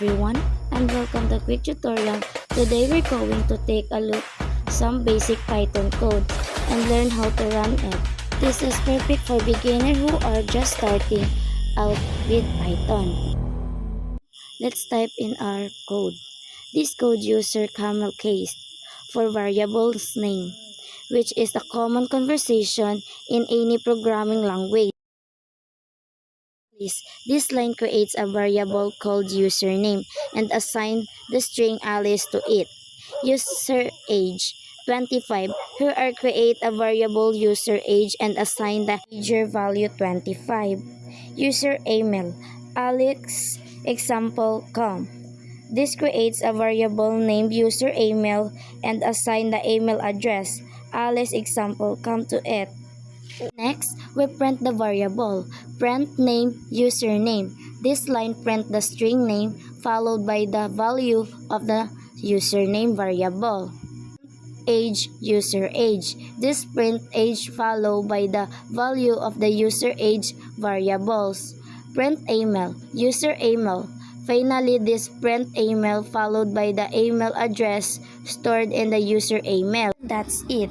everyone, and welcome to Quick Tutorial. Today we're going to take a look some basic Python code and learn how to run it. This is perfect for beginners who are just starting out with Python. Let's type in our code. This code uses camel case for variable's name, which is a common conversation in any programming language. This line creates a variable called username and assign the string Alice to it. User age 25. Here are create a variable user age and assign the integer value 25. User email Alex example com. This creates a variable named user email and assign the email address Alice example com to it. Next, we print the variable. Print name username. This line print the string name followed by the value of the username variable. Age user age. This print age followed by the value of the user age variables. Print email user email. Finally, this print email followed by the email address stored in the user email. That's it.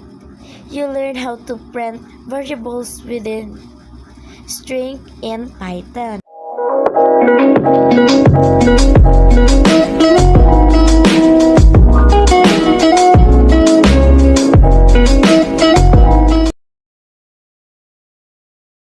You learned how to print variables within string in Python.